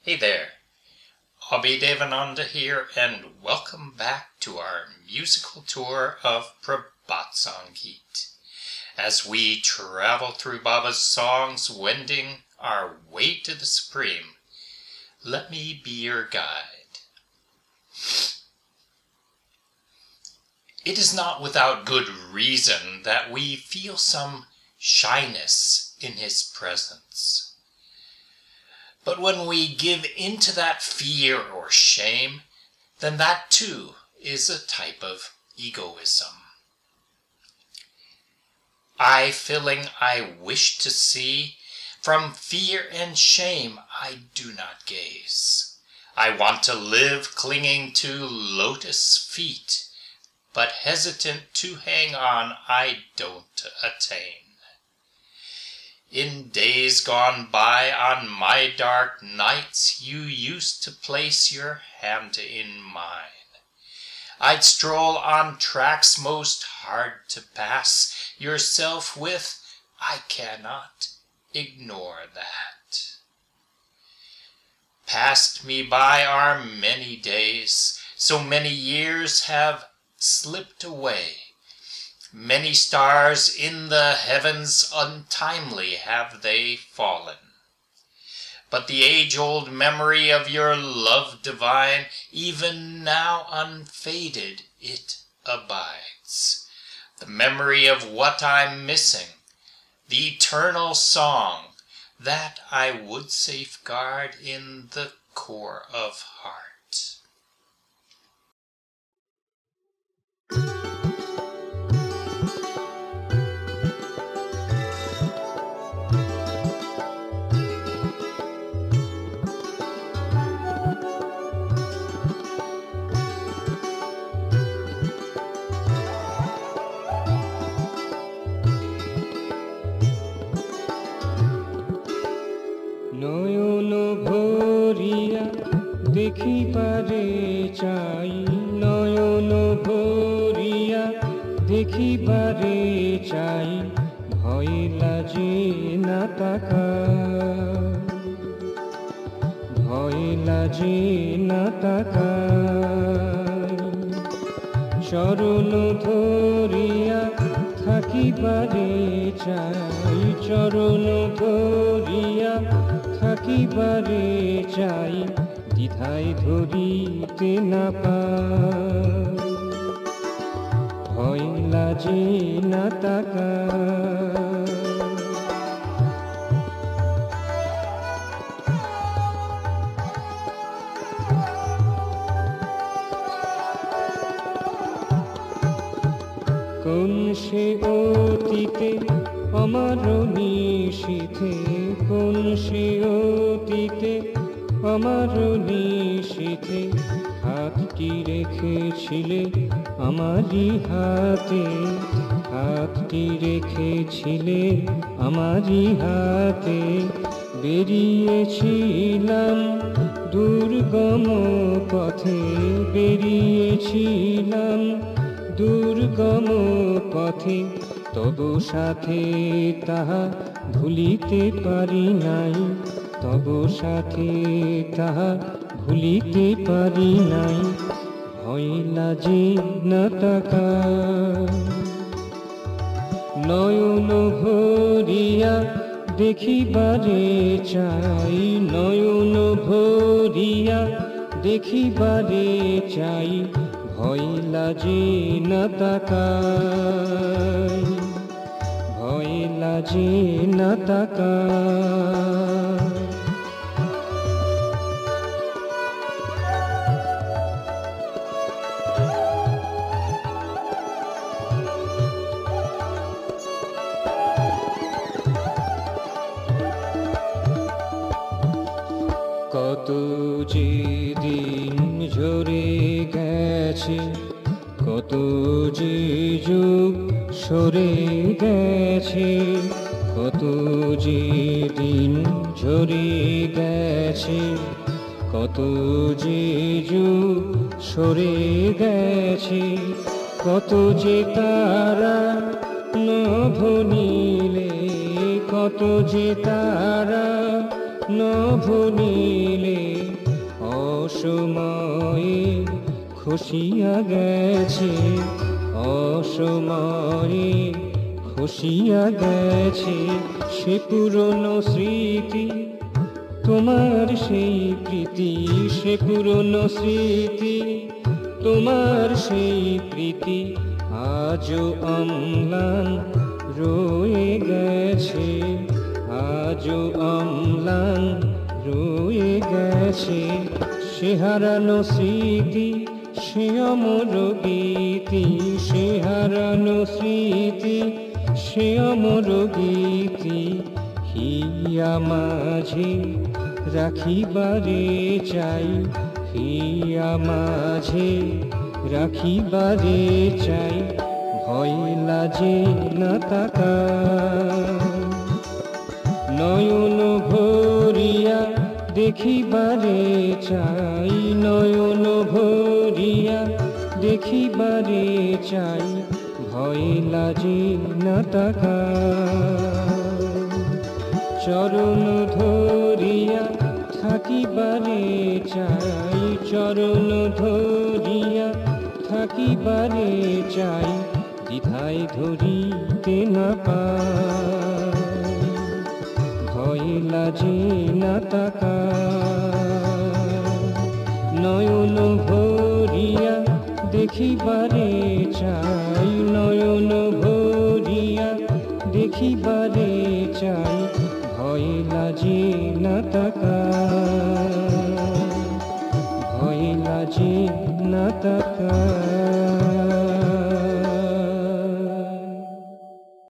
Hey there, Abhi Devananda here, and welcome back to our musical tour of Prabhat Sangeet, as we travel through Baba's songs, wending our way to the Supreme. Let me be your guide. It is not without good reason that we feel some shyness in his presence. But when we give into that fear or shame, then that too is a type of egoism. I filling I wish to see, from fear and shame I do not gaze. I want to live clinging to lotus feet, but hesitant to hang on I don't attain. In days gone by, on my dark nights, you used to place your hand in mine. I'd stroll on tracks most hard to pass, yourself with, I cannot ignore that. Passed me by are many days, so many years have slipped away. Many stars in the heavens untimely have they fallen. But the age-old memory of your love divine, even now unfaded it abides. The memory of what I'm missing, the eternal song, that I would safeguard in the core of heart. নয়ন ভরিয়া দেখিবারে চাই, নয়ন ভরিয়া দেখিবারে চাই, ভয় লাজে না তাকাই, ভয় লাজে না তাকাই। চরণ ধরিয়া থাকিবারে চাই, চরণ ধরিয়া থাকিবারে চাই, দ্বিধায় ধরিতে না পাই, ভয় লাজে না তাকাই। কোন সে অতীতে আমার নিশীথে, কোন সে অতীতে আমার নিশীথে, হাতটি রেখেছিলে আমারই হাতে, হাতটি রেখেছিলে আমারই হাতে। বেরিয়েছিলাম দুর্গম পথে, বেরিয়েছিলাম দুর্গম পথে, তবু সাথে তাহা ভুলিতে পারি নাই, তবু সাথে তাহা ভুলিতে পারি নাই, ভয় লাজে না তাকাই। নয়ন ভরিয়া দেখিবারে চাই, নয়ন ভরিয়া দেখিবারে চাই, ভয় লাজে না তাকাই, ভয় লাজে না তাকাই। কত যে দিন ঝরে গেছে, কত যে যুগ সরে গেছে, কত যে দিন ঝরে গেছে, কত যে যুগ সরে গেছে, কত যে তারা নভ নীলে, কত যে তারা নভ নীলে অসময়ে খসিয়া গেছে, অসময়ে খসিয়া গেছে সে পুরনো স্মৃতি, তোমার সেই প্রীতি, সে পুরনো স্মৃতি, তোমার সেই প্রীতি আজও অম্লান রয়ে গেছে, আজও অম্লান রয়ে গেছে। সে হারানো স্মৃতি, সে অমর গীতি, সে হারানো স্মৃতি, সে অমর গীতি হিয়া মাঝে রাখিবারে চাই, হিয়া মাঝে রাখিবারে চাই। ভয় লাজে না তাকা নয়ন ভরিয়া দেখিবারে চাই, নয়ন ভরিয়া দেখিবারে চাই। ভয় লাজে না তাকা চরণ ধরিয়া থাকিবারে চাই, চরণ ধরিয়া থাকিবারে চাই। দ্বিধায় ধরিতে না পাই, ভয় লাজে না তাকা নয়ন ভরিয়া দেখিবারে চাই, নয়ন ভরিয়া দেখিবারে চাই। ভয় লাজে না তাকা, ভয় লাজে না তাকা।